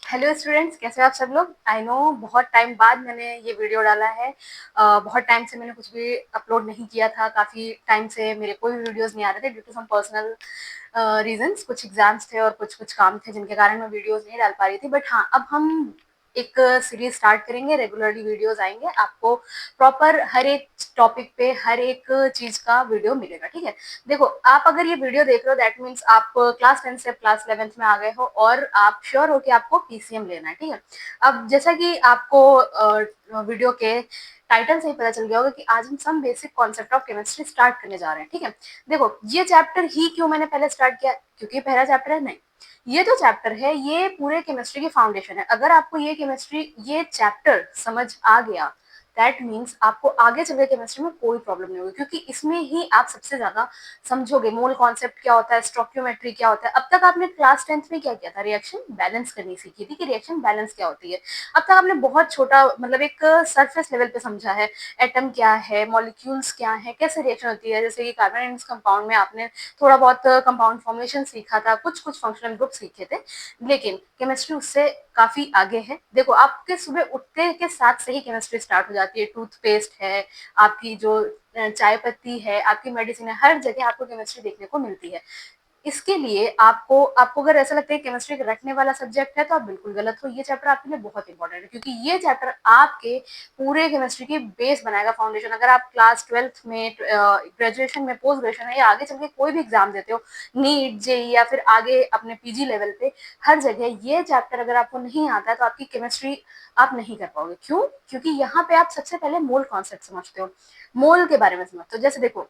Hello students, कैसे हो आप सब लोग। आई नो बहुत टाइम बाद मैंने ये वीडियो डाला है। बहुत टाइम से मैंने कुछ भी अपलोड नहीं किया था। काफ़ी टाइम से मेरे कोई भी वीडियोस नहीं आ रहे थे due to some personal reasons. कुछ एग्जाम्स थे और कुछ कुछ काम थे जिनके कारण मैं वीडियोस नहीं डाल पा रही थी। बट हाँ, अब हम एक सीरीज स्टार्ट करेंगे। रेगुलरली वीडियोस आएंगे, आपको प्रॉपर हर एक टॉपिक पे हर एक चीज का वीडियो मिलेगा। ठीक है, देखो आप अगर ये वीडियो देख रहे हो दैट मीन्स आप क्लास 10 से क्लास 11th में आ गए हो और आप श्योर हो कि आपको पीसीएम लेना है। ठीक है, अब जैसा कि आपको वीडियो के टाइटल से ही पता चल गया होगा कि आज हम some basic concept of chemistry start करने जा रहे हैं। ठीक है, देखो ये चैप्टर ही क्यों मैंने पहले स्टार्ट किया, क्योंकि पहला चैप्टर है। नहीं, ये जो चैप्टर है ये पूरे केमिस्ट्री की फाउंडेशन है। अगर आपको ये चैप्टर समझ आ गया दैट मीन्स आपको आगे चल के केमिस्ट्री में कोई प्रॉब्लम नहीं होगी, क्योंकि इसमें ही आप सबसे ज्यादा समझोगे मोल कॉन्सेप्ट क्या होता है, स्टोइकियोमेट्री क्या होता है। अब तक आपने क्लास 10th में क्या किया था, रिएक्शन बैलेंस करनी सीखी थी कि रिएक्शन बैलेंस क्या होती है। अब तक आपने बहुत छोटा मतलब एक सरफेस लेवल पे समझा है, एटम क्या है, मॉलिक्यूल्स क्या है, कैसे रिएक्शन होती है। जैसे कि कार्बन एंड कंपाउंड में आपने थोड़ा बहुत कंपाउंड फॉर्मेशन सीखा था, कुछ कुछ फंक्शनल ग्रुप सीखे थे। लेकिन केमिस्ट्री उससे काफी आगे है। देखो आपके सुबह उठते के साथ से ही केमिस्ट्री स्टार्ट हो जाती है। टूथपेस्ट है, आपकी जो चाय पत्ती है, आपकी मेडिसिन है, हर जगह आपको केमिस्ट्री देखने को मिलती है। इसके लिए आपको आपको अगर ऐसा लगता है केमिस्ट्री एक रटने वाला सब्जेक्ट है तो आप बिल्कुल गलत हो। ये चैप्टर आपके लिए बहुत इंपॉर्टेंट है, क्योंकि ये चैप्टर आपके पूरे केमिस्ट्री की बेस बनाएगा, फाउंडेशन। अगर आप क्लास 12th में, ग्रेजुएशन में, पोस्ट ग्रेजुएशन या आगे चल के कोई भी एग्जाम देते हो, नीट, जेई या फिर आगे अपने पीजी लेवल पे, हर जगह ये चैप्टर अगर आपको नहीं आता है तो आपकी केमिस्ट्री आप नहीं कर पाओगे। क्यों? क्योंकि यहाँ पे आप सबसे पहले मोल कॉन्सेप्ट समझते हो, मोल के बारे में समझते हो। जैसे देखो,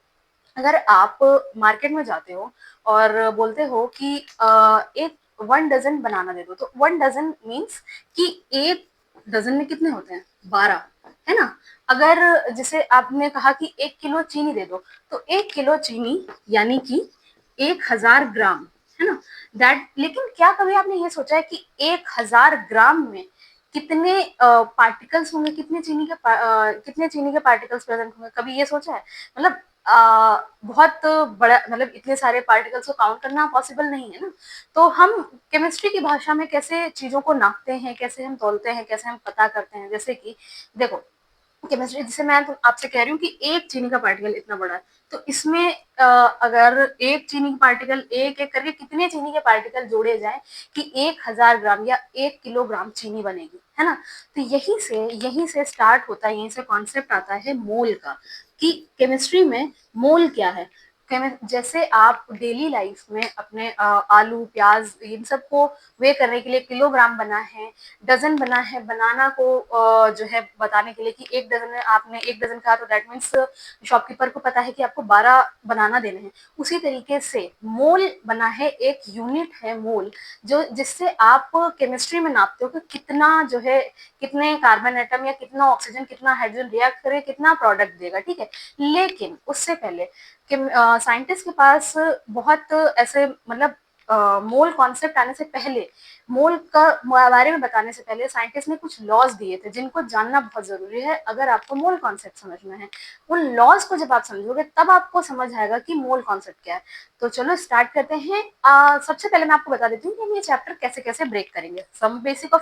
अगर आप मार्केट में जाते हो और बोलते हो कि एक 1 डजन बनाना दे दो, तो 1 डजन मीन्स कि एक डजन में कितने होते हैं, 12, है ना। अगर जैसे आपने कहा कि 1 किलो चीनी दे दो, तो 1 किलो चीनी यानी कि 1000 ग्राम, है ना। दैट, लेकिन क्या कभी आपने ये सोचा है कि 1000 ग्राम में कितने पार्टिकल्स होंगे, कितने चीनी के पार्टिकल्स प्रेजेंट होंगे, कभी ये सोचा है? मतलब बहुत बड़ा, मतलब इतने सारे पार्टिकल्स को काउंट करना पॉसिबल नहीं है ना। तो हम केमिस्ट्री की भाषा में कैसे चीजों को नापते हैं, कैसे हम तोलते हैं, कैसे हम पता करते हैं। जैसे कि देखो, केमिस्ट्री जिसे मैं तो आपसे कह रही हूँ कि एक चीनी का पार्टिकल इतना बड़ा है, तो इसमें अगर एक चीनी का पार्टिकल एक एक करके कितने चीनी के पार्टिकल जोड़े जाए कि 1000 ग्राम या 1 किलोग्राम चीनी बनेगी, है ना। तो यहीं से स्टार्ट होता है, यहीं से कॉन्सेप्ट आता है मोल का, कि केमिस्ट्री में मोल क्या है। जैसे आप डेली लाइफ में अपने आलू, प्याज, इन सबको वे करने के लिए किलोग्राम बना है, डजन बना है, बनाना को जो है बताने के लिए कि 1 डजन है, आपने 1 डजन कहा तो दैट मीन्स शॉपकीपर को पता है कि आपको 12 बनाना देने हैं। उसी तरीके से मोल बना है, एक यूनिट है मोल, जो जिससे आप केमिस्ट्री में नापते हो कि कितना जो है, कितने कार्बन एटम या कितना ऑक्सीजन, कितना हाइड्रोजन रिएक्ट करे, कितना प्रोडक्ट देगा। ठीक है, लेकिन उससे पहले कि साइंटिस्ट के पास बहुत ऐसे मतलब मोल कॉन्सेप्ट आने से पहले, मोल का बारे में बताने से पहले साइंटिस्ट ने कुछ लॉज दिए थे जिनको जानना बहुत जरूरी है अगर आपको मोल कॉन्सेप्ट समझना है। उन लॉज को जब आप समझोगे तब आपको समझ आएगा कि मोल कॉन्सेप्ट क्या है। तो चलो स्टार्ट करते हैं। सबसे पहले मैं आपको बता देती हूँ कि हम ये चैप्टर कैसे कैसे ब्रेक करेंगे। Some basic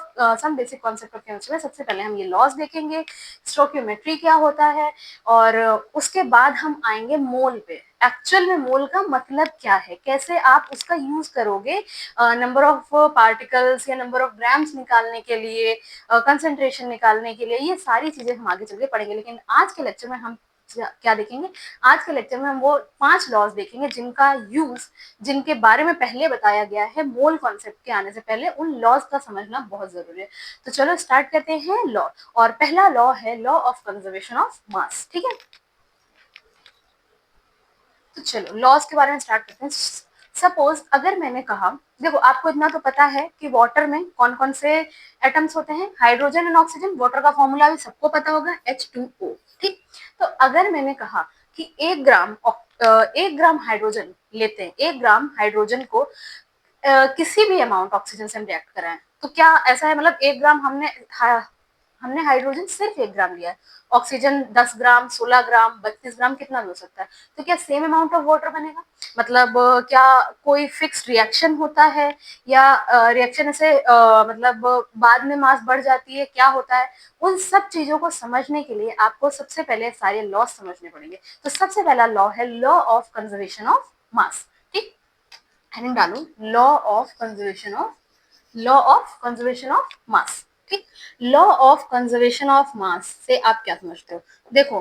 concept of chemistry में सबसे पहले हम ये लॉज देखेंगे, स्टोइकियोमेट्री क्या होता है, और उसके बाद हम आएंगे मोल पे। एक्चुअल में मोल का मतलब क्या है, कैसे आप उसका यूज करोगे नंबर ऑफ पार्टिकल्स या नंबर ऑफ ग्राम्स निकालने के लिए, कंसंट्रेशन निकालने के लिए। ये सारी चीजें हम आगे चल के पढ़ेंगे, लेकिन आज के लेक्चर में हम क्या देखेंगे, आज के लेक्चर में हम वो 5 लॉज देखेंगे जिनका यूज, जिनके बारे में पहले बताया गया है। मोल कॉन्सेप्ट के आने से पहले उन लॉज का समझना बहुत जरूरी है। तो चलो स्टार्ट करते हैं लॉ। और पहला लॉ है law of conservation of mass. ठीक है, तो चलो लॉज के बारे में स्टार्ट करते हैं। सपोज अगर मैंने कहा, देखो आपको इतना तो पता है कि वाटर में कौन कौन से एटम्स होते हैं, हाइड्रोजन एंड ऑक्सीजन। वाटर का फॉर्मूला भी सबको पता होगा, H2O। ठीक, तो अगर मैंने कहा कि 1 ग्राम हाइड्रोजन लेते हैं, 1 ग्राम हाइड्रोजन को किसी भी अमाउंट ऑक्सीजन से हम रिएक्ट कराएं, तो क्या ऐसा है, मतलब 1 ग्राम हमने हमने हाइड्रोजन सिर्फ 1 ग्राम लिया है, ऑक्सीजन 10 ग्राम, 16 ग्राम, 32 ग्राम, कितना भी हो सकता है। तो क्या सेम अमाउंट ऑफ वाटर बनेगा? मतलब क्या कोई फिक्स्ड रिएक्शन होता है, या रिएक्शन ऐसे मतलब बाद में मास बढ़ जाती है, क्या होता है? उन सब चीजों को समझने के लिए आपको सबसे पहले सारे लॉ समझने पड़ेंगे। तो सबसे पहला लॉ है law of conservation of mass. ठीक, हेडिंग डालू, law of conservation of mass. ठीक, law of conservation of mass से आप क्या समझते हो? देखो,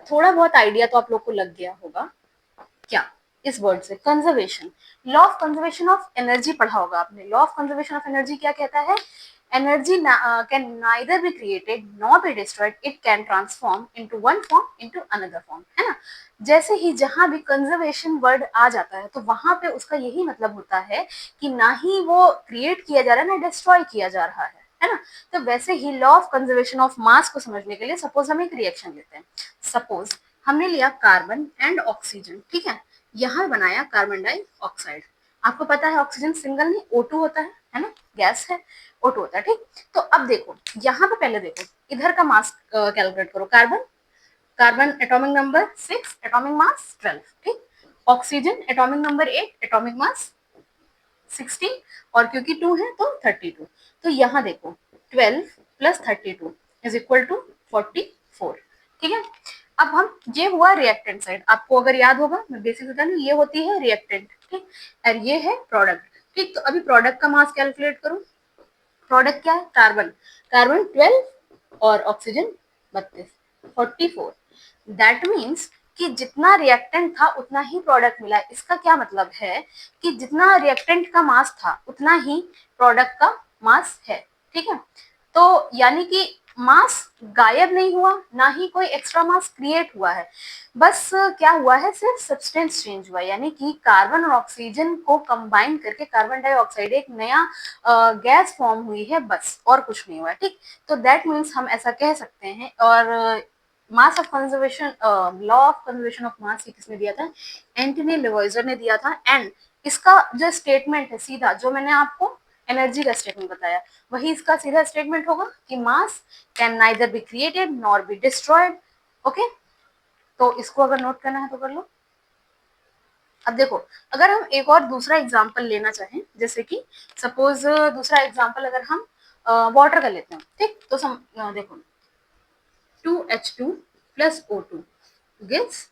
थोड़ा बहुत आइडिया तो आप लोग को लग गया होगा क्या इस वर्ड से, conservation. Law of conservation of energy पढ़ा होगा आपने। Law of conservation of energy क्या कहता है? Energy can neither be created nor be destroyed, it can transform into one form into another form, है ना। जैसे ही जहां भी कंजर्वेशन वर्ड आ जाता है तो वहां पे उसका यही मतलब होता है कि ना ही वो क्रिएट किया जा रहा है ना डिस्ट्रॉय किया जा रहा है ना। तो वैसे ही law of conservation of mass को समझने के लिए सपोज हम एक रिएक्शन लेते हैं। सपोज हमने लिया कार्बन एंड ऑक्सीजन, ठीक है, यहाँ बनाया कार्बन डाइऑक्साइड। आपको पता है ऑक्सीजन सिंगल नहीं O2 होता है ना, गैस है, O2 होता है। ठीक, तो अब देखो यहाँ पे पहले देखो इधर का मास कैलकुलेट करो। Carbon, carbon atomic number 6, atomic mass 12। ठीक, oxygen atomic number 8, atomic mass 16, और क्योंकि 2 है तो 32। तो यहाँ देखो 12 प्लस 32 इज इक्वल टू 44। ठीक है, अब हम, ये हुआ रिएक्टेंट साइड। आपको अगर याद होगा, मैं बेसिक बता दूं, ये होती है रिएक्टेंट, ठीक, और ये है प्रोडक्ट। ठीक, तो अभी प्रोडक्ट का मास कैलकुलेट करो। प्रोडक्ट क्या है? कार्बन, कार्बन 12 और ऑक्सीजन 32, 44। दैट मीन्स कि जितना रिएक्टेंट था उतना ही प्रोडक्ट मिला। इसका क्या मतलब है कि जितना रिएक्टेंट का मास था उतना ही प्रोडक्ट का मास है। ठीक है, तो यानी कि मास गायब नहीं हुआ, ना ही कोई एक्स्ट्रा मास क्रिएट हुआ है। बस क्या हुआ है, सिर्फ सब्सटेंस चेंज हुआ, यानी कि कार्बन और ऑक्सीजन को कंबाइन करके कार्बन डाइऑक्साइड एक नया गैस फॉर्म हुई है, बस, और कुछ नहीं हुआ। ठीक, तो दैट मीन्स हम ऐसा कह सकते हैं। और mass of conservation, law of conservation of मास किसने दिया था? एंटनी लेवॉइजर ने दिया था। एंड इसका जो स्टेटमेंट है सीधा, जो मैंने आपको एनर्जी का स्टेटमेंट बताया, वही इसका सीधा स्टेटमेंट होगा कि मास can neither be created nor be destroyed. Okay, तो इसको अगर नोट करना है तो कर लो। अब देखो, अगर हम एक और दूसरा एग्जाम्पल लेना चाहें, जैसे कि सपोज दूसरा एग्जाम्पल अगर हम वाटर का लेते हैं, ठीक, तो देखो 2H2 plus O2 gives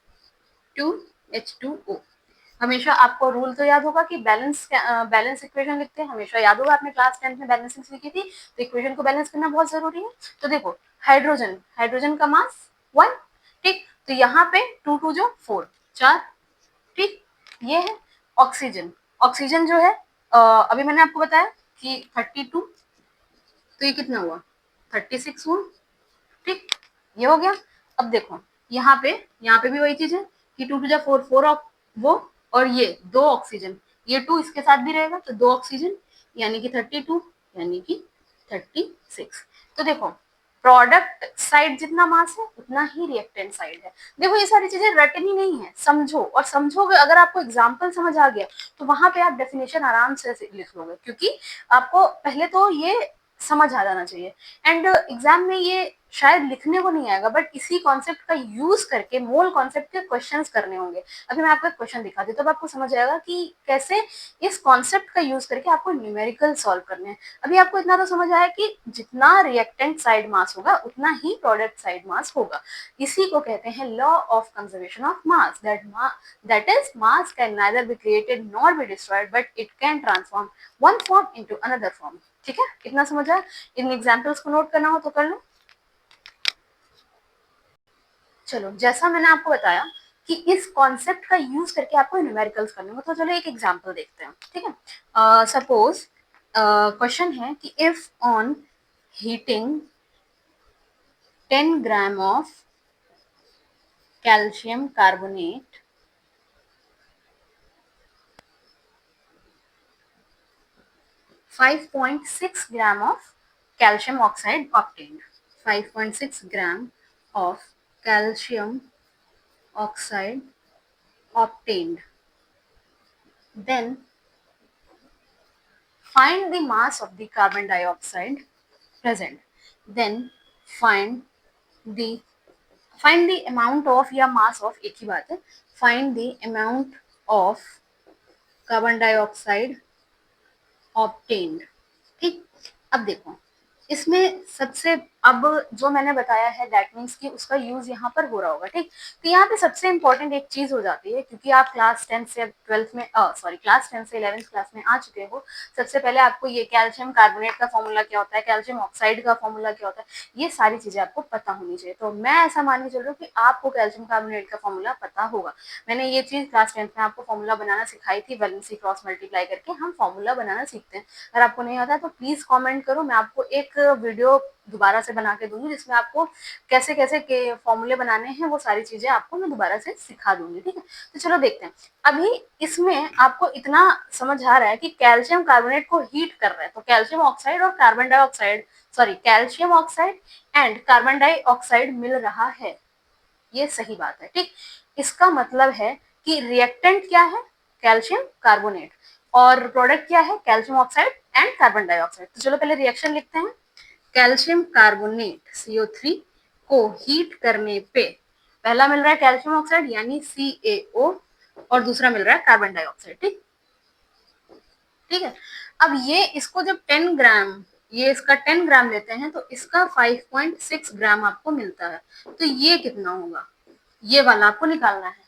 2H2O। हमेशा आपको रूल तो याद होगा कि बैलेंस इक्वेशन लिखते हैं, हमेशा याद होगा, आपने क्लास 10 में बैलेंसिंग सीखी थी, तो इक्वेशन को बैलेंस करना बहुत जरूरी है। तो देखो हाइड्रोजन, हाइड्रोजन का मास 1, ठीक, तो यहाँ पे 2 2 जो 4, 4, ठीक, ये है। ऑक्सीजन, ऑक्सीजन जो है अभी मैंने आपको बताया कि 32, तो ये कितना हुआ, 36 हुआ। ठीक, ये हो गया। अब देखो यहाँ पे भी वही चीज है कि 2 टू जा 4, 4 वो, और ये 2 ऑक्सीजन, ये 2 इसके साथ भी रहेगा, तो 2 ऑक्सीजन यानी कि 32, यानी कि 36। तो देखो प्रोडक्ट साइड जितना मास है उतना ही रिएक्टेंट साइड है। देखो ये सारी चीजें रटनी नहीं है, समझो, और समझोगे, अगर आपको एग्जाम्पल समझ आ गया तो वहां पे आप डेफिनेशन आराम से लिख लोगे, क्योंकि आपको पहले तो ये समझ आ जाना चाहिए। एंड एग्जाम में ये शायद लिखने को नहीं आएगा, बट इसी कॉन्सेप्ट का यूज करके मोल कॉन्सेप्ट के क्वेश्चंस करने होंगे। अभी मैं आपको एक क्वेश्चन दिखाती हूँ, तब आपको समझ आएगा कि कैसे इस कॉन्सेप्ट का यूज करके आपको न्यूमेरिकल सॉल्व करने हैं। अभी आपको इतना तो समझ आया कि जितना रिएक्टेंट साइड मास होगा उतना ही प्रोडक्ट साइड मास होगा। इसी को कहते हैं law of conservation of mass, that is mass can neither be created nor be destroyed, but it can transform one form into another form. ठीक है, इतना समझ आया? इन एग्जाम्पल्स को नोट करना हो तो कर लो। चलो, जैसा मैंने आपको बताया कि इस कॉन्सेप्ट का यूज करके आपको न्यूमेरिकल्स करने होंगे, तो चलो एक एग्जांपल देखते हैं। ठीक है, सपोज क्वेश्चन है कि if on heating 10 gram of calcium carbonate 5.6 gram of calcium oxide obtained, 5.6 gram of calcium oxide obtained, then find the mass of the carbon dioxide present, then find the find the amount of या mass of, एक ही बात है, find the amount of carbon dioxide obtained. ठीक, अब देखो इसमें सबसे, अब जो मैंने बताया है दैट मीन्स कि उसका यूज यहाँ पर हो रहा होगा। ठीक, तो यहाँ पे सबसे इंपॉर्टेंट एक चीज हो जाती है, क्योंकि आप क्लास 10 से 12th में सॉरी क्लास 10 से 11th क्लास में आ चुके हो। सबसे पहले आपको ये कैल्शियम कार्बोनेट का फॉर्मूला क्या होता है, कैल्शियम ऑक्साइड का फॉर्मूला क्या होता है, ये सारी चीजें आपको पता होनी चाहिए। तो मैं ऐसा मान के चल रही हूँ कि आपको कैल्शियम कार्बोनेट का फॉर्मूला पता होगा। मैंने ये चीज क्लास 10th में आपको फॉर्मूला बनाना सिखाई थी, वैलेंसी क्रॉस मल्टीप्लाई करके हम फॉर्मूला बनाना सीखते हैं। अगर आपको नहीं आता है तो प्लीज कमेंट करो, मैं आपको एक वीडियो दोबारा से बना के दूंगी जिसमें आपको कैसे कैसे के फॉर्मूले बनाने हैं वो सारी चीजें आपको मैं दोबारा से सिखा दूंगी। ठीक है, तो चलो देखते हैं। अभी इसमें आपको इतना समझ आ रहा है कि कैल्शियम कार्बोनेट को हीट कर रहा है, तो कैल्शियम ऑक्साइड और carbon dioxide, sorry calcium oxide and carbon dioxide मिल रहा है, ये सही बात है। ठीक, इसका मतलब है कि रिएक्टेंट क्या है, कैल्शियम कार्बोनेट, और प्रोडक्ट क्या है, calcium oxide and carbon dioxide. तो चलो पहले रिएक्शन लिखते हैं। कैल्शियम कार्बोनेट CO3 को हीट करने पे पहला मिल रहा है कैल्शियम ऑक्साइड यानी CaO, और दूसरा मिल रहा है कार्बन डाइऑक्साइड। ठीक, ठीक है। अब ये इसको जब 10 ग्राम, ये इसका 10 ग्राम लेते हैं तो इसका 5.6 ग्राम आपको मिलता है। तो ये कितना होगा, ये वाला आपको निकालना है।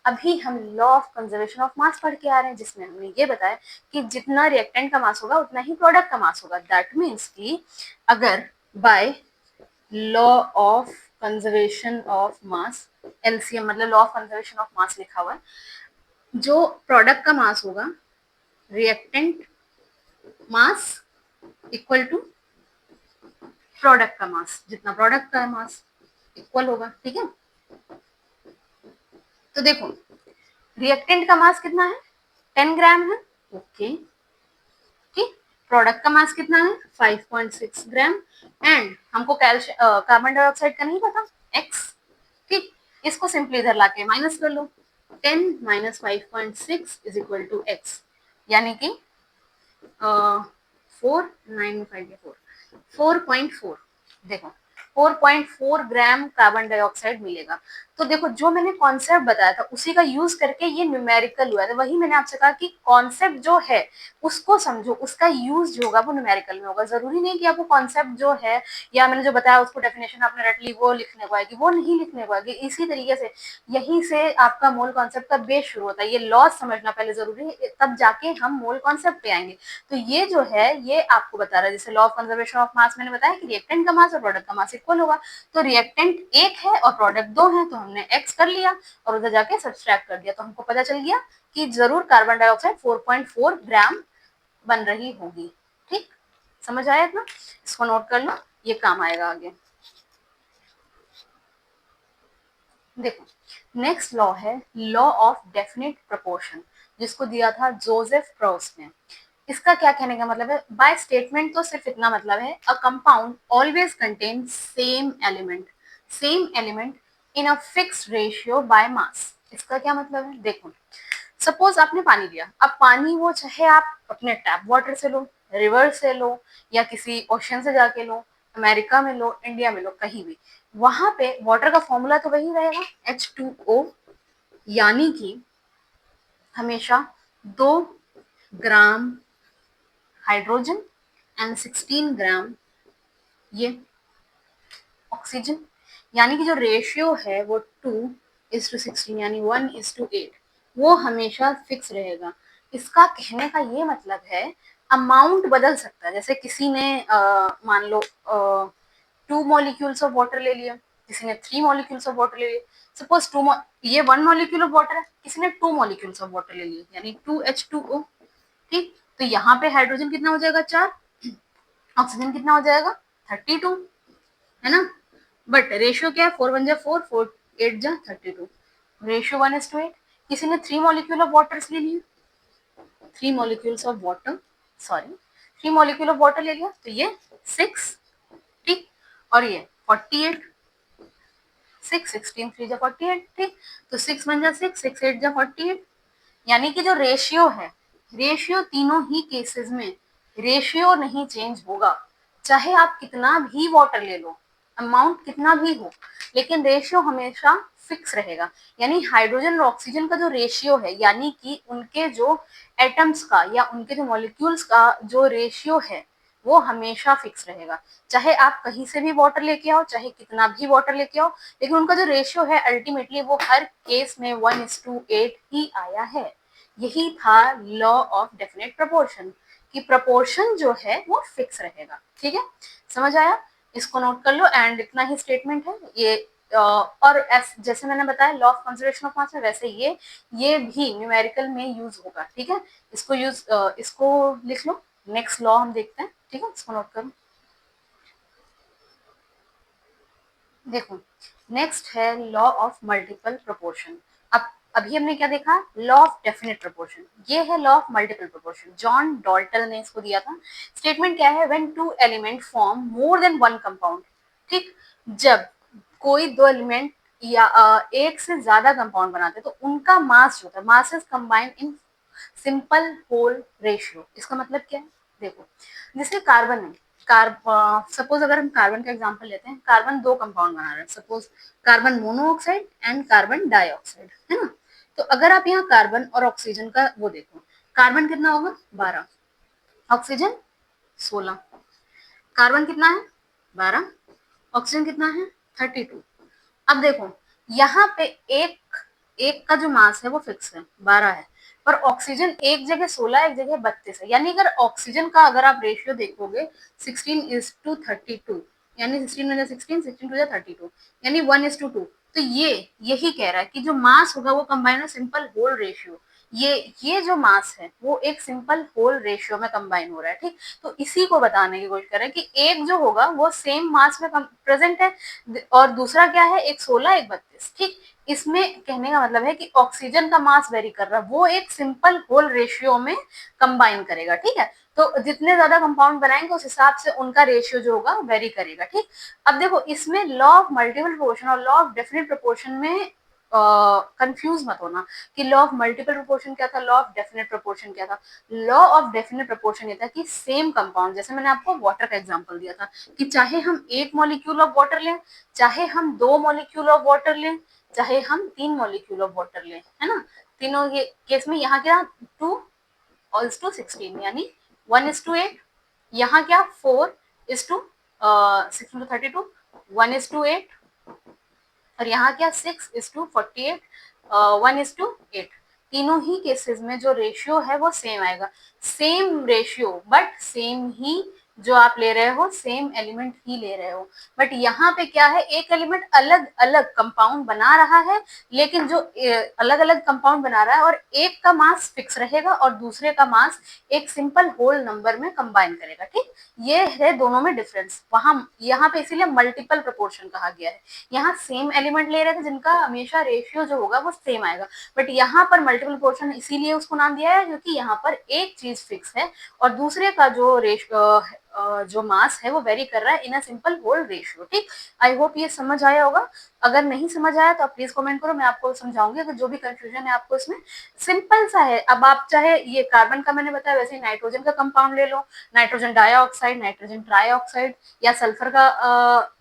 अभी हम लॉ ऑफ कंजर्वेशन ऑफ मास पढ़ के आ रहे हैं, जिसमें हमने ये बताया कि जितना रिएक्टेंट का मास होगा उतना ही प्रोडक्ट का मास होगा। दैट मीन्स कि अगर by law of conservation of mass, LCM मतलब law of conservation of mass लिखा हुआ है, जो प्रोडक्ट का मास होगा, reactant mass equal to product का मास, जितना प्रोडक्ट का मास इक्वल होगा। ठीक है, तो देखो रिएक्टेंट का मास कितना है, 10 ग्राम है। ओके, ठीक, प्रोडक्ट का मास कितना है, 5.6 ग्राम, एंड हमको कार्बन डाइऑक्साइड का नहीं पता, x। ठीक, इसको सिंपली इधर लाके माइनस कर लो, 10 minus 5.6 is equal to x, यानी कि 4 देखो 4.4 ग्राम कार्बन डाइऑक्साइड मिलेगा। तो देखो जो मैंने कॉन्सेप्ट बताया था उसी का यूज करके ये न्यूमेरिकल हुआ था। वही मैंने आपसे कहा कि कॉन्सेप्ट जो है उसको समझो, उसका यूज जो होगा वो न्यूमेरिकल में होगा। जरूरी नहीं कि आपको कॉन्सेप्ट जो है या मैंने जो बताया उसको डेफिनेशन आपने रट ली वो लिखने को आएगी, वो नहीं लिखने को आएगी। इसी तरीके से यहीं से आपका मोल कॉन्सेप्ट का बेस शुरू होता है। ये लॉज समझना पहले जरूरी है, तब जाके हम मोल कॉन्सेप्ट पे आएंगे। तो ये जो है ये आपको बता रहा है, जैसे लॉ ऑफ कंजर्वेशन ऑफ मास मैंने बताया कि रिएक्टेंट का मास और प्रोडक्ट का मास इक्वल होगा। तो रिएक्टेंट एक है और प्रोडक्ट दो है, तो हमने एक्स कर लिया और उधर जाके सब्सट्रैक्ट कर दिया, तो हमको पता चल गया कि जरूर कार्बन डाइऑक्साइड 4.4 ग्राम बन रही होगी। ठीक, समझ आया इतना, इसको नोट कर लो, ये काम आएगा आगे। देखो नेक्स्ट लॉ है लॉ ऑफ डेफिनेट प्रोपोर्शन, जिसको दिया था जोसेफ प्रॉस ने। इसका क्या कहने का मतलब है, बाय स्टेटमेंट तो सिर्फ इतना मतलब है a compound always contain same element in a fixed ratio by mass. इसका क्या मतलब है, देखो सपोज आपने पानी लिया, अब पानी वो चाहे आप अपने टैप वाटर से लो, रिवर से लो, या किसी ओशन से जाके लो, अमेरिका में लो, इंडिया में लो, कहीं भी, वहां पे वाटर का फॉर्मूला तो वही रहेगा H2O, यानी कि हमेशा 2 ग्राम हाइड्रोजन एंड 16 ग्राम ये ऑक्सीजन, यानी कि जो रेशियो है वो 2:16 यानी 1:8, वो हमेशा फिक्स रहेगा। इसका कहने का ये मतलब है अमाउंट बदल सकता है। जैसे किसी ने मान लो 2 मॉलिक्यूल्स ऑफ वाटर ले लिया, किसी ने 3 मॉलिक्यूल्स ऑफ वाटर ले लिया। सपोज ये 1 मॉलिक्यूल ऑफ वाटर है, किसी ने 2 मॉलिक्यूल्स ऑफ वाटर ले लिया यानी 2H2O। ठीक, तो यहाँ पे हाइड्रोजन कितना हो जाएगा 4, ऑक्सीजन कितना हो जाएगा 32, है ना। बट रेशियो क्या है, 4 1 जा 4, 4 8 जा 32, रेशियो 1:8। किसी ने 3 मॉलिक्यूल ऑफ वाटर ले लिए, 3 molecules of water, sorry 3 molecule of water ले लिया, तो ये 6। ठीक, और ये 48, 6 16 3 जा 48। ठीक, तो 6 1 जा 6, 6 8 जा 48, यानी कि जो रेशियो है, रेशियो तीनों ही केसेस में रेशियो नहीं चेंज होगा, चाहे आप कितना भी वाटर ले लो। अमाउंट कितना भी हो, लेकिन रेशियो हमेशा फिक्स रहेगा। यानी हाइड्रोजन और ऑक्सीजन का जो रेशियो है, यानी कि उनके जो एटम्स का या उनके जो मॉलिक्यूल्स का जो रेशियो है वो हमेशा फिक्स रहेगा। चाहे आप कहीं से भी वाटर लेके आओ, चाहे कितना भी वाटर लेके आओ, लेकिन उनका जो रेशियो है अल्टीमेटली वो हर केस में 1:8 ही आया है। यही था लॉ ऑफ डेफिनेट प्रोपोर्शन, कि प्रोपोर्शन जो है वो फिक्स रहेगा। ठीक है, समझ आया? इसको नोट कर लो। एंड इतना ही स्टेटमेंट है ये। और जैसे मैंने बताया लॉ ऑफ कंजर्वेशन ऑफ मास में, वैसे ये भी न्यूमेरिकल में यूज होगा। ठीक है, इसको लिख लो। नेक्स्ट लॉ हम देखते हैं। ठीक है, इसको नोट करो। देखो, नेक्स्ट है लॉ ऑफ मल्टीपल प्रोपोर्शन। अब अभी हमने क्या देखा? Law of definite proportion. ये है law of multiple proportion, John Dalton ने इसको दिया था। स्टेटमेंट क्या है? When two element form more than one compound. ठीक, जब कोई दो एलिमेंट या एक से ज्यादा कंपाउंड बनाते हैं तो उनका मास जो होता है, mass is combined in simple whole ratio. इसका मतलब क्या है? देखो, जैसे कार्बन है, सपोज अगर हम कार्बन का एग्जांपल लेते हैं, कार्बन दो कंपाउंड बना रहे हैं, suppose carbon monoxide and carbon dioxide, है ना? तो अगर आप यहाँ कार्बन और ऑक्सीजन का वो देखो, कार्बन कितना होगा? 12, ऑक्सीजन 16। कार्बन कितना है? 12, ऑक्सीजन कितना है? 32। अब देखो, यहाँ पे एक एक का जो मास है वो फिक्स है, 12 है, पर ऑक्सीजन एक जगह 16, एक जगह 32 है। यानी अगर ऑक्सीजन का अगर आप रेशियो देखोगे 16:32, यानी 16 यानी 1:2। तो यही कह रहा है कि जो मास होगा वो कंबाइन है सिंपल होल रेशियो। ये जो मास है वो एक सिंपल होल रेशियो में कंबाइन हो रहा है। ठीक, तो इसी को बताने की कोशिश कर रहे हैं कि एक जो होगा वो सेम मास में प्रेजेंट है, और दूसरा क्या है? एक 16, एक 32। ठीक, इसमें कहने का मतलब है कि ऑक्सीजन का मास वेरी कर रहा है, वो एक सिंपल होल रेशियो में कंबाइन करेगा। ठीक है, तो जितने ज्यादा कंपाउंड बनाएंगे उस हिसाब से उनका रेशियो जो होगा वेरी करेगा। ठीक, अब देखो, इसमें लॉ ऑफ मल्टीपल प्रोपोर्शन और लॉ ऑफ डेफिनेट प्रोपोर्शन में कंफ्यूज मत होना कि लॉ ऑफ मल्टीपल प्रोपोर्शन क्या था, लॉ ऑफ डेफिनेट प्रोपोर्शन क्या था। लॉ ऑफ डेफिनेट प्रोपोर्शन ये था कि सेम कंपाउंड, जैसे मैंने आपको वाटर का एग्जांपल दिया था, कि चाहे हम एक मॉलिक्यूल ऑफ वाटर लें, चाहे हम दो मॉलिक्यूल ऑफ वाटर लें, चाहे हम तीन मॉलिक्यूल ऑफ वाटर लें, है ना? तीनों ये केस में यहाँ क्या 2:16, यानी 1:8। यहाँ क्या 4:16:32, 1:8। और यहाँ क्या 6:48, 1:8। तीनों ही केसेस में जो रेशियो है वो सेम आएगा। सेम रेशियो बट सेम ही जो आप ले रहे हो, सेम एलिमेंट ही ले रहे हो, बट यहाँ पे क्या है? एक एलिमेंट अलग अलग कंपाउंड बना रहा है, लेकिन जो अलग अलग कंपाउंड बना रहा है और एक का मास फिक्स रहेगा और दूसरे का मास एक सिंपल होल नंबर में कंबाइन करेगा। ठीक, ये है दोनों में डिफरेंस। वहां यहाँ पे इसीलिए मल्टीपल प्रोपोर्शन कहा गया है। यहाँ सेम एलिमेंट ले रहे थे जिनका हमेशा रेशियो जो होगा वो सेम आएगा, बट यहाँ पर मल्टीपल प्रोपोर्शन इसीलिए उसको नाम दिया है क्योंकि यहाँ पर एक चीज फिक्स है और दूसरे का जो रेशियो जो मास है वो वेरी कर रहा है इन अ सिंपल होल रेशियो। ठीक, आई होप ये समझ आया होगा। अगर नहीं समझ आया तो आप प्लीज कमेंट करो, मैं आपको समझाऊंगी। अगर जो भी कंफ्यूजन है आपको इसमें, सिंपल सा है। अब आप चाहे ये कार्बन का मैंने बताया, वैसे नाइट्रोजन का कंपाउंड ले लो, नाइट्रोजन डाइऑक्साइड, नाइट्रोजन ट्राइऑक्साइड, या सल्फर का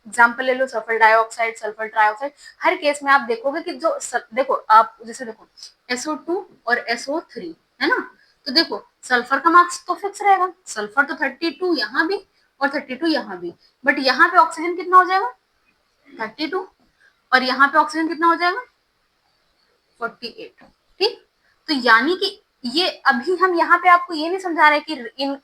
एग्जाम्पल ले लो, सल्फर डाइऑक्साइड, सल्फर ट्राइऑक्साइड। हर केस में आप देखोगे कि जो देखो, आप जैसे देखो SO2 और SO3, है ना? तो देखो, सल्फर का मार्क्स तो फिक्स रहेगा, सल्फर तो 32 यहाँ भी और 32 यहाँ भी, बट यहाँ पे ऑक्सीजन कितना हो जाएगा? 32। और यहाँ पे ऑक्सीजन कितना हो जाएगा? 48। ठीक, तो यानी कि ये अभी हम यहाँ पे आपको ये नहीं समझा रहे कि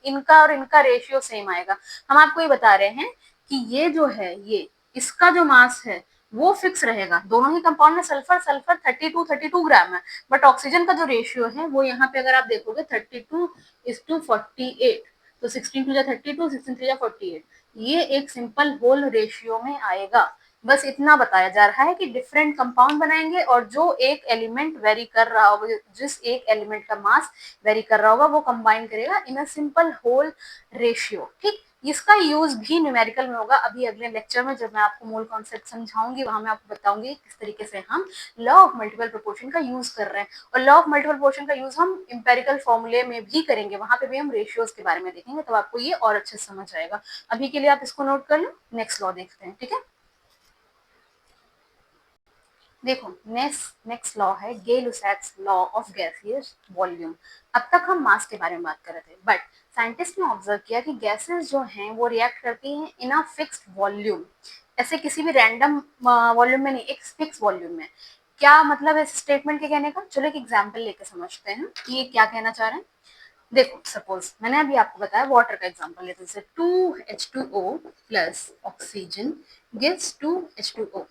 इनका और इनका रेशियो सेम आएगा। हम आपको ये बता रहे हैं कि ये जो है, ये इसका जो मास है वो फिक्स रहेगा। दोनों ही कंपाउंड में सल्फर सल्फर 32 ग्राम है, बट ऑक्सीजन का जो रेशियो है वो यहाँ पे अगर आप देखोगे 32:48। तो 16 2 32, 16 3 48, ये एक सिंपल होल रेशियो में आएगा। बस इतना बताया जा रहा है कि डिफरेंट कंपाउंड बनाएंगे और जो एक एलिमेंट वेरी कर रहा होगा, जिस एक एलिमेंट का मास वेरी कर रहा होगा वो कंबाइन करेगा इन अ सिंपल होल रेशियो। ठीक, इसका यूज भी न्यूमेरिकल में होगा। अभी अगले लेक्चर में जब मैं आपको मूल कॉन्सेप्ट समझाऊंगी वहां मैं आपको बताऊंगी किस तरीके से हम लॉ ऑफ मल्टीपल प्रोपोर्शन का यूज कर रहे हैं। और लॉ ऑफ मल्टीपल प्रोपोर्शन का यूज हम इंपेरिकल फॉर्मूले में भी करेंगे, वहां पे भी हम रेशियोज के बारे में देखेंगे, तो आपको ये और अच्छे से समझ आएगा। अभी के लिए आप इसको नोट कर लो, नेक्स्ट लॉ देखते हैं। ठीक है, देखो नेक्स्ट लॉ है गे लुसैक्स लॉ ऑफ गैसियस वॉल्यूम। अब तक हम मास के बारे में बात कर रहे थे, बट साइंटिस्ट ने ऑब्जर्व किया कि गैसेस जो हैं वो रिएक्ट करती हैं इन अ फिक्स्ड वॉल्यूम, ऐसे किसी भी रैंडम वॉल्यूम में नहीं, एक फिक्स वॉल्यूम में। क्या मतलब है इस स्टेटमेंट के कहने का? चलो एक एग्जाम्पल लेके समझते हैं कि ये क्या कहना चाह रहे हैं। देखो सपोज मैंने अभी आपको बताया वाटर का एग्जांपल लेते हैं, 2H2O plus oxygen gives 2H2O।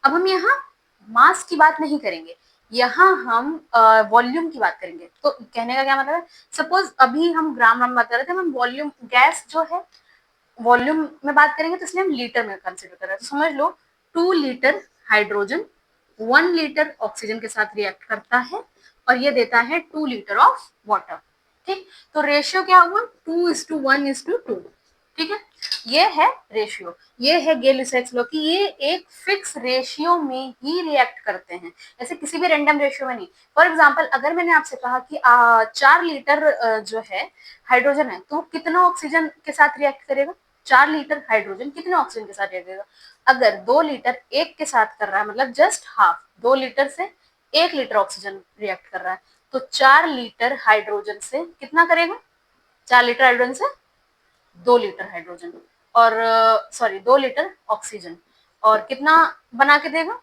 अब हम यहाँ मास की बात नहीं करेंगे, यहाँ हम वॉल्यूम की बात करेंगे। तो कहने का क्या मतलब है, सपोज अभी हम ग्राम में बात कर रहे थे, हम वॉल्यूम गैस जो है वॉल्यूम में बात करेंगे तो इसलिए हम लीटर में कंसिडर कर रहे हैं। तो समझ लो 2 लीटर हाइड्रोजन 1 लीटर ऑक्सीजन के साथ रिएक्ट करता है और ये देता है 2 लीटर ऑफ वाटर। ठीक, तो रेशियो क्या हुआ 2:1:2। ठीक है, ये है रेशियो, ये है गे लुसैक्स लॉ की ये एक फिक्स रेशियो में ही रिएक्ट करते हैं, ऐसे किसी भी रैंडम रेशियो में नहीं। फॉर एग्जाम्पल अगर मैंने आपसे कहा कि 4 लीटर जो है हाइड्रोजन है तो कितना ऑक्सीजन के साथ रिएक्ट करेगा? 4 लीटर हाइड्रोजन कितने ऑक्सीजन के साथ रिएक्ट करेगा? अगर 2 लीटर एक के साथ कर रहा है मतलब जस्ट हाफ, 2 लीटर से 1 लीटर ऑक्सीजन रिएक्ट कर रहा है, तो 4 लीटर हाइड्रोजन से कितना करेगा? 4 लीटर हाइड्रोजन से 2 लीटर हाइड्रोजन और सॉरी 2 लीटर ऑक्सीजन, और कितना बना के देगा?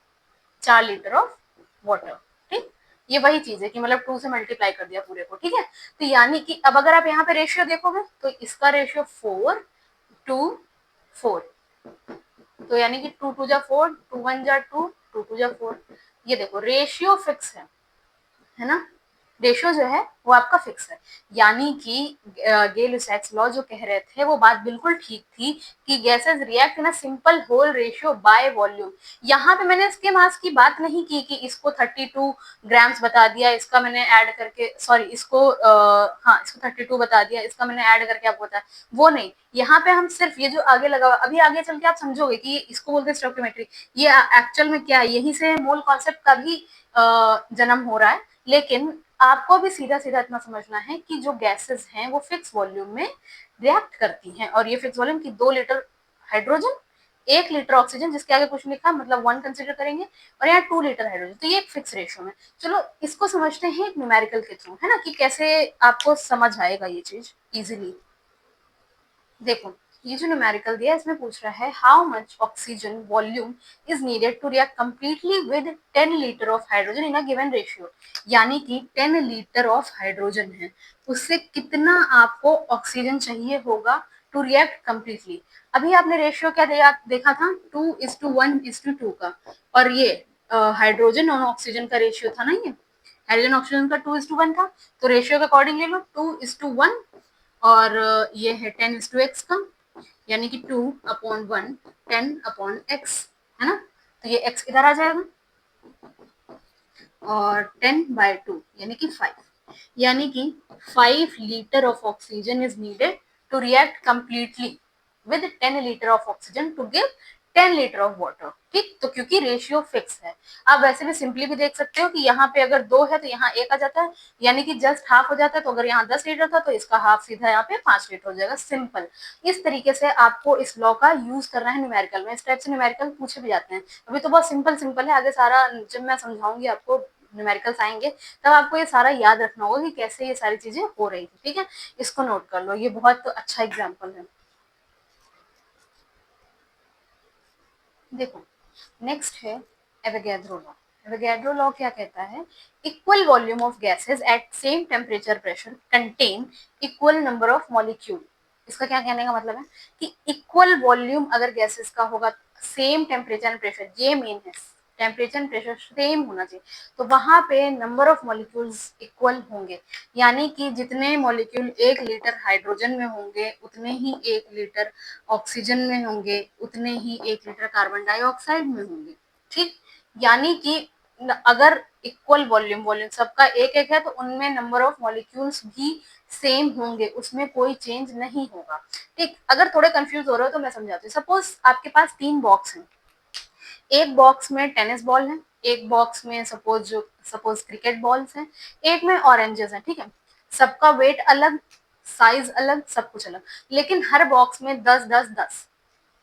4 लीटर ऑफ वाटर। ठीक, ये वही चीज है कि मतलब 2 से मल्टीप्लाई कर दिया पूरे को। ठीक है, तो यानी कि अब अगर आप यहाँ पे रेशियो देखोगे तो इसका रेशियो 4:4, तो यानी कि 2 2 जा 4, 2 1 जा 2, 2 2 जा 4। ये देखो रेशियो फिक्स है ना, रेशियो जो है वो आपका फिक्स है। यानी कि गे लुसैक्स लॉ जो कह रहे थे वो बात बिल्कुल ठीक थी कि gases react in a simple whole ratio by volume. यहाँ पे मैंने इसके मास की बात नहीं की कि इसको 32 ग्राम्स बता दिया, इसका मैंने ऐड करके सॉरी इसको हाँ इसको 32 बता दिया, इसका मैंने ऐड करके आपको बताया, वो नहीं। यहाँ पे हम सिर्फ ये जो आगे लगा हुआ, अभी आगे चल के आप समझोगे कि इसको बोलते हैं स्टोइकियोमेट्री, ये एक्चुअल में क्या है, यही से मोल कॉन्सेप्ट का भी जन्म हो रहा है। लेकिन आपको भी सीधा सीधा इतना समझना है कि जो गैसेस हैं वो फिक्स वॉल्यूम में रिएक्ट करती हैं, और ये फिक्स वॉल्यूम की 2 लीटर हाइड्रोजन 1 लीटर ऑक्सीजन, जिसके आगे कुछ लिखा मतलब 1 कंसिडर करेंगे, और यहाँ 2 लीटर हाइड्रोजन, तो ये एक फिक्स रेशियो में। चलो इसको समझते हैं एक न्यूमेरिकल के थ्रू, है ना, कि कैसे आपको समझ आएगा ये चीज इजिली। देखो ये जो न्यूमेरिकल दिया है इसमें पूछ रहा है how much oxygen volume is needed to react completely with 10 litre of hydrogen in a given ratio. यानी कि 10 लीटर ऑफ हाइड्रोजन है, उससे कितना आपको ऑक्सीजन चाहिए होगा टू रिएक्ट कंप्लीटली। अभी आपने रेशियो क्या देखा था 2:1:2 का, और ये हाइड्रोजन और ऑक्सीजन का रेशियो था ना, ये हाइड्रोजन ऑक्सीजन का 2:1 था, तो रेशियो के अकॉर्डिंग ले लो 2:1, और ये है 10:x का, यानी कि 2/1 10/x, है ना, तो ये x इधर आ जाएगा, और 10/2 यानी कि 5, यानी कि 5 litre of oxygen is needed to react completely with 10 litre of oxygen to give 10 litre of water. ठीक, तो क्योंकि रेशियो फिक्स है। आप वैसे भी सिंपली भी देख सकते हो कि यहाँ पे अगर 2 है तो यहाँ 1 आ जाता है, यानी कि जस्ट हाफ हो जाता है, तो अगर यहाँ 10 लीटर था तो इसका हाफ सीधा यहाँ पे 5 लीटर हो जाएगा, सिंपल। इस तरीके से आपको इस लॉ का यूज करना है न्यूमेरिकल में, इस टाइप से न्यूमेरिकल पूछे भी जाते हैं। अभी तो बहुत सिंपल सिंपल है, आगे सारा जब मैं समझाऊंगी आपको न्यूमेरिकल्स आएंगे तब आपको ये सारा याद रखना होगा कि कैसे ये सारी चीजें हो रही थी। ठीक है, इसको नोट कर लो, ये बहुत अच्छा एग्जाम्पल है। देखो नेक्स्ट है एवोगैड्रो लॉ। एवोगैड्रो लॉ क्या कहता है, equal volume of gases at same temperature pressure contain equal number of molecule. इसका क्या कहने का मतलब है कि इक्वल वॉल्यूम अगर गैसेस का होगा, सेम टेम्परेचर एंड प्रेशर, ये मेन है, टेम्परेचर एंड प्रेशर सेम होना चाहिए, तो वहां पे नंबर ऑफ मॉलिक्यूल्स इक्वल होंगे। यानी कि जितने मॉलिक्यूल 1 लीटर हाइड्रोजन में होंगे उतने ही 1 लीटर ऑक्सीजन में होंगे, उतने ही 1 लीटर कार्बन डाइऑक्साइड में होंगे। ठीक, यानी कि अगर इक्वल वॉल्यूम वॉल्यूम सबका एक एक है तो उनमें नंबर ऑफ मॉलिक्यूल्स भी सेम होंगे, उसमें कोई चेंज नहीं होगा। ठीक, अगर थोड़े कंफ्यूज हो रहे हो तो मैं समझाती हूँ। सपोज आपके पास 3 बॉक्स हैं, एक बॉक्स में टेनिस बॉल है, एक बॉक्स में सपोज क्रिकेट बॉल्स हैं, एक में ऑरेंजेस हैं। ठीक है, सबका वेट अलग, साइज अलग, सब कुछ अलग, लेकिन हर बॉक्स में 10 10 10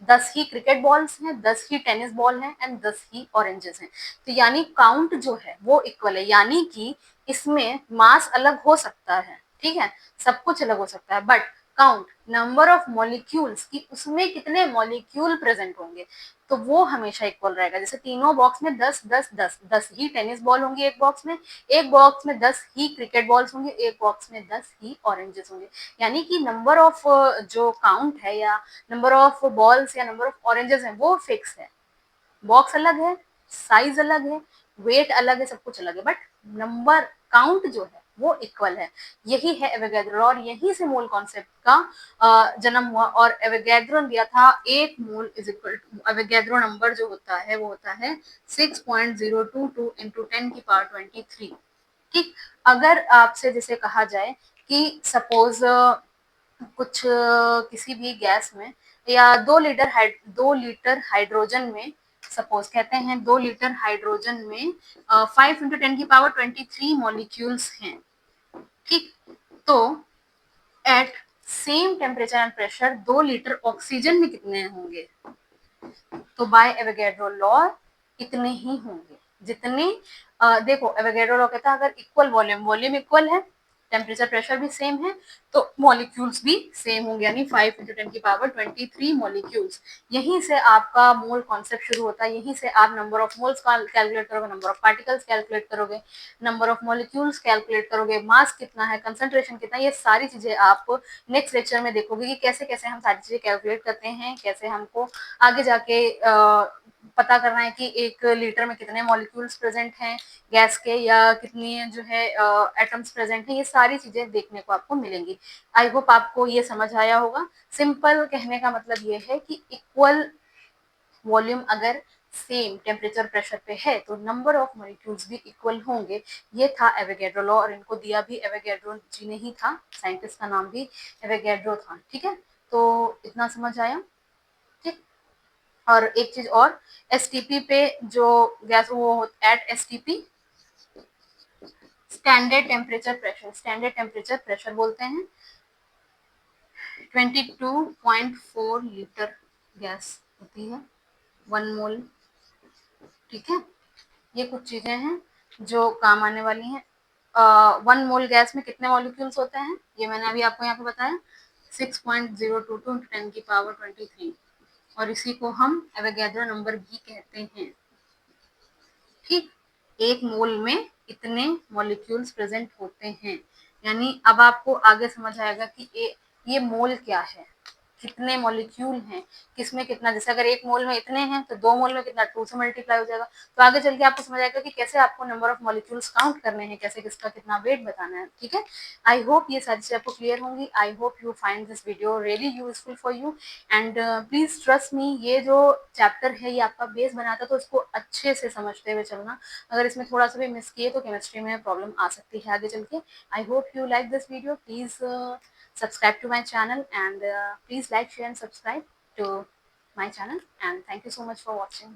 10 ही क्रिकेट बॉल्स हैं, 10 ही टेनिस बॉल हैं एंड 10 ही ऑरेंजेस हैं। तो यानी काउंट जो है वो इक्वल है, यानी कि इसमें मास अलग हो सकता है, ठीक है, सब कुछ अलग हो सकता है, but count number of molecules की उसमें कितने मॉलिक्यूल प्रेजेंट होंगे तो वो हमेशा इक्वल रहेगा। जैसे तीनों बॉक्स में 10 10 10 10 ही टेनिस बॉल होंगी एक बॉक्स में 10 ही क्रिकेट बॉल्स होंगे, एक बॉक्स में 10 ही ऑरेंजेस होंगे। यानी कि नंबर ऑफ जो काउंट है या नंबर ऑफ बॉल्स या नंबर ऑफ ऑरेंजेस है वो फिक्स है। बॉक्स अलग है, साइज अलग है, वेट अलग है, सब कुछ अलग है, बट नंबर काउंट जो है वो इक्वल है। यही है एवोगैड्रो लॉ और यही से मोल कॉन्सेप्ट का जन्म हुआ। और एवोगैड्रो ने दिया था एक mole is equal to, Avogadro number जो होता है वो होता है 6.022 इंटू 10⁻23। ठीक, अगर आपसे जैसे कहा जाए कि सपोज कुछ किसी भी गैस में या 2 लीटर हाइड्रोजन में, सपोज कहते हैं 2 लीटर हाइड्रोजन में 5 × 10⁻23 मॉलिक्यूल्स हैं। ठीक, तो at same temperature and pressure 2 litre oxygen में कितने होंगे? तो बाय एवोगैड्रो लॉ इतने ही होंगे जितने देखो एवोगैड्रो लॉ कहता है अगर इक्वल वॉल्यूम इक्वल है, टेम्परेचर प्रेशर भी सेम है, तो मॉलिक्यूल्स भी सेम होंगे, यानी 5 × 10⁻23 मॉलिक्यूल्स। यहीं से आपका मोल कॉन्सेप्ट शुरू होता है, यहीं से आप नंबर ऑफ मोल्स कैलकुलेट करोगे, नंबर ऑफ पार्टिकल्स कैलकुलेट करोगे, नंबर ऑफ मॉलिक्यूल्स कैलकुलेट करोगे, मास कितना है, कंसंट्रेशन कितना है, ये सारी चीजें आप नेक्स्ट लेक्चर में देखोगे कि कैसे कैसे हम सारी चीजें कैलकुलेट करते हैं, कैसे हमको आगे जाके पता करना है कि 1 लीटर में कितने मॉलिक्यूल्स प्रेजेंट हैं गैस के, या कितनी जो है एटम्स प्रेजेंट हैं, ये सारी चीजें देखने को आपको मिलेंगी। आई होप आपको ये समझ आया होगा। सिंपल कहने का मतलब ये है कि इक्वल वॉल्यूम अगर सेम टेम्परेचर प्रेशर पे है तो नंबर ऑफ मॉलिक्यूल्स भी इक्वल होंगे। ये था एवोगैड्रो लॉ और इनको दिया भी एवोगैड्रो जी ने ही था, साइंटिस्ट का नाम भी एवोगैड्रो था। ठीक है, तो इतना समझ आया। ठीक, और एक चीज और, एसटीपी पे जो गैस वो at STP standard temperature pressure बोलते हैं, 22.4 लीटर गैस होती है 1 मोल। ठीक है, ये कुछ चीजें हैं जो काम आने वाली हैं। 1 मोल गैस में कितने मॉलिक्यूल्स होते हैं ये मैंने अभी आपको यहाँ पे बताया, 6.022 × 10⁻23, और इसी को हम एवोगैड्रो नंबर भी कहते हैं। ठीक, 1 मोल में इतने मॉलिक्यूल्स प्रेजेंट होते हैं। यानी अब आपको आगे समझ आएगा कि ये मोल क्या है, कितने मॉलिक्यूल हैं, किसमें कितना, जैसे अगर 1 मोल में इतने हैं तो 2 मोल में कितना, 2 से मल्टीप्लाई हो जाएगा। तो आगे चल के आपको समझ आएगा कि कैसे आपको नंबर ऑफ मॉलिक्यूल्स काउंट करने हैं, कैसे किसका कितना वेट बताना है। ठीक है, आई होप ये सारी चीजें आपको क्लियर होंगी। I hope you find this video really useful for you and please trust me, ये जो चैप्टर है ये आपका बेस बनाता है, तो इसको अच्छे से समझते हुए चलना। अगर इसमें थोड़ा सा भी मिस किए तो केमिस्ट्री में प्रॉब्लम आ सकती है आगे चल के। I hope you like this video, please subscribe to my channel and please like, share and subscribe to my channel, and thank you so much for watching.